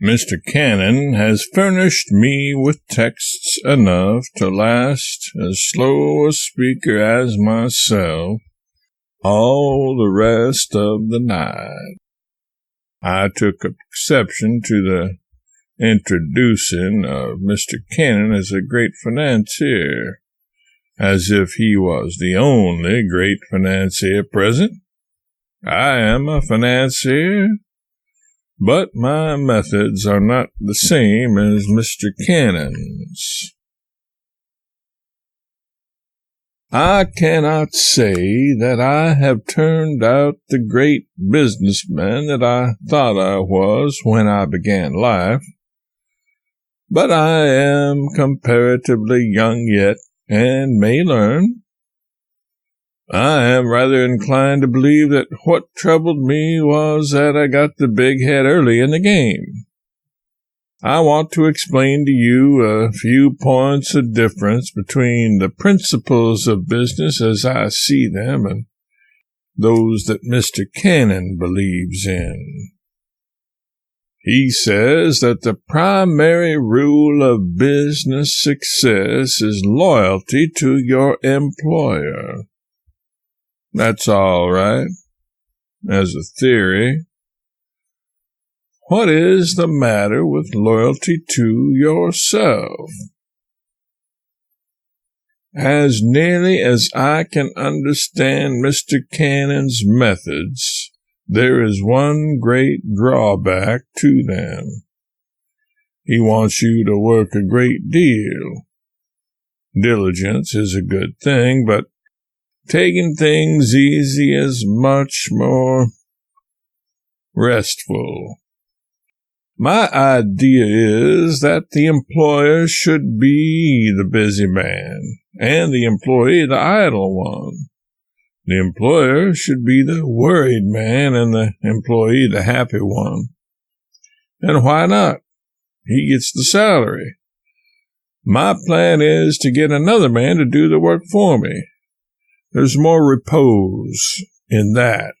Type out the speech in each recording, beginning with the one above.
Mr. Cannon has furnished me with texts enough to last as slow a speaker as myself all the rest of the night. I took exception to the introducing of Mr. Cannon as a great financier, as if he was the only great financier present. I am a financier, but my methods are not the same as Mr. Cannon's. I cannot say that I have turned out the great businessman that I thought I was when I began life, but I am comparatively young yet and may learn. I am rather inclined to believe that what troubled me was that I got the big head early in the game. I want to explain to you a few points of difference between the principles of business as I see them and those that Mr. Cannon believes in. He says that the primary rule of business success is loyalty to your employer. That's all right, as a theory. What is the matter with loyalty to yourself? As nearly as I can understand Mr. Cannon's methods, there is one great drawback to them. He wants you to work a great deal. Diligence is a good thing, but taking things easy is much more restful. My idea is that the employer should be the busy man, and the employee the idle one. The employer should be the worried man, and the employee the happy one. And why not? He gets the salary. My plan is to get another man to do the work for me. There's more repose in that.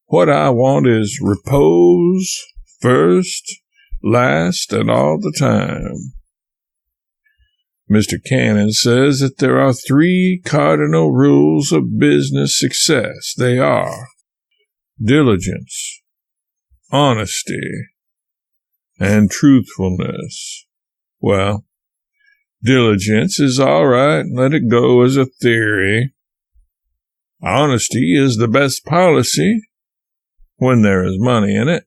What I want is repose, first, last, and all the time. Mr. Cannon says that there are 3 cardinal rules of business success. They are diligence, honesty, and truthfulness. Well, diligence is all right. Let it go as a theory. Honesty is the best policy when there is money in it.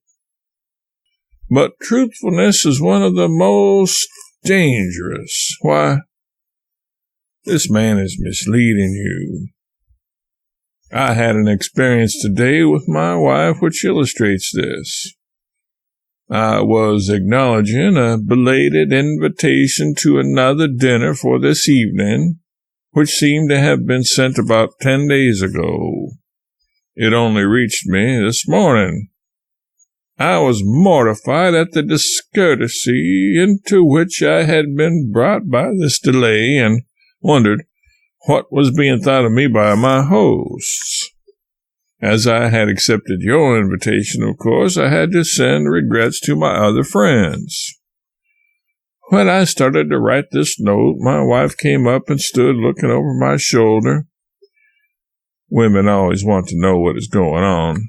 But truthfulness is one of the most dangerous. Why, this man is misleading you. I had an experience today with my wife which illustrates this. I was acknowledging a belated invitation to another dinner for this evening, which seemed to have been sent about 10 days ago. It only reached me this morning. I was mortified at the discourtesy into which I had been brought by this delay, and wondered what was being thought of me by my hosts. As I had accepted your invitation, of course, I had to send regrets to my other friends. When I started to write this note, my wife came up and stood looking over my shoulder. Women always want to know what is going on.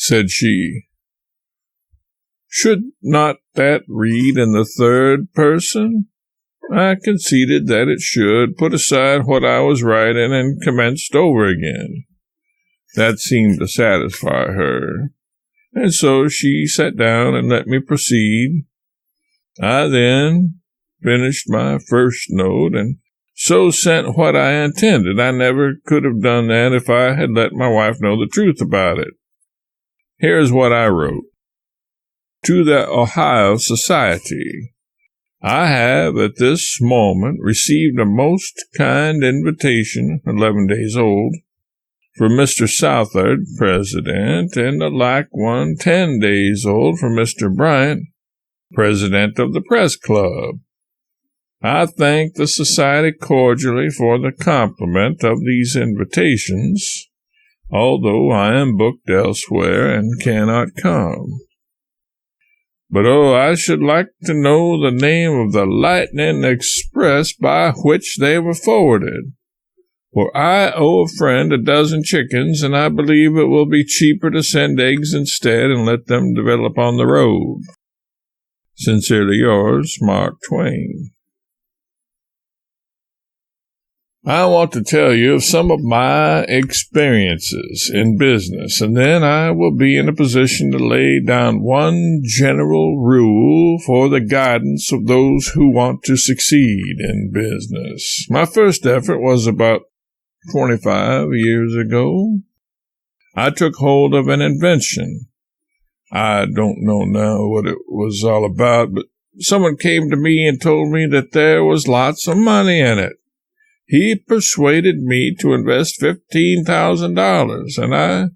Said she, "Should not that read in the third person?" I conceded that it should, put aside what I was writing, and commenced over again. That seemed to satisfy her, and so she sat down and let me proceed. I then finished my first note, and so sent what I intended. I never could have done that if I had let my wife know the truth about it. Here's what I wrote. To the Ohio Society. I have at this moment received a most kind invitation, 11 days old, from Mr. Southard, President, and a like one 10 days old from Mr. Bryant, President of the Press Club. I thank the Society cordially for the compliment of these invitations, although I am booked elsewhere and cannot come. But I should like to know the name of the lightning express by which they were forwarded. For I owe a friend a dozen chickens, and I believe it will be cheaper to send eggs instead and let them develop on the road. Sincerely yours, Mark Twain. I want to tell you of some of my experiences in business, and then I will be in a position to lay down one general rule for the guidance of those who want to succeed in business. My first effort was about 25 years ago. I took hold of an invention. I don't know now what it was all about, but someone came to me and told me that there was lots of money in it. He persuaded me to invest $15,000, and I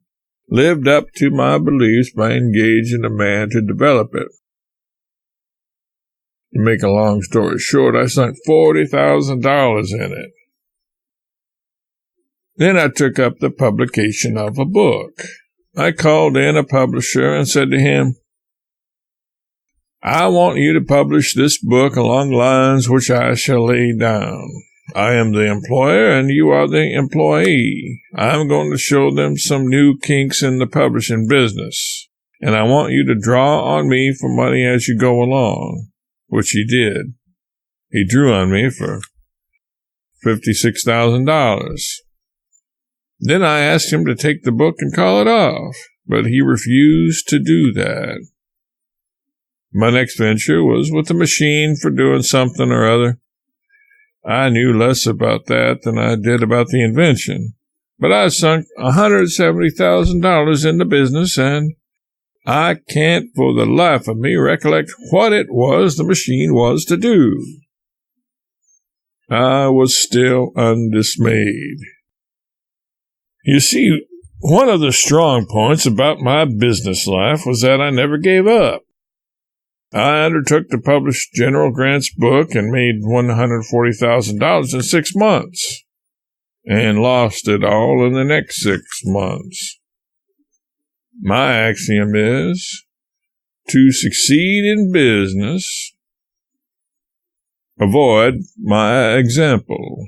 lived up to my beliefs by engaging a man to develop it. To make a long story short, I sunk $40,000 in it. Then I took up the publication of a book. I called in a publisher and said to him, I want you to publish this book along lines which I shall lay down. I am the employer and you are the employee. I'm going to show them some new kinks in the publishing business, and I want you to draw on me for money as you go along, which he did. He drew on me for $56,000. Then I asked him to take the book and call it off, but he refused to do that. My next venture was with a machine for doing something or other. I knew less about that than I did about the invention, but I sunk $170,000 in the business, and I can't for the life of me recollect what it was the machine was to do. I was still undismayed. You see, one of the strong points about my business life was that I never gave up. I undertook to publish General Grant's book and made $140,000 in 6 months, and lost it all in the next 6 months. My axiom is, to succeed in business, avoid my example.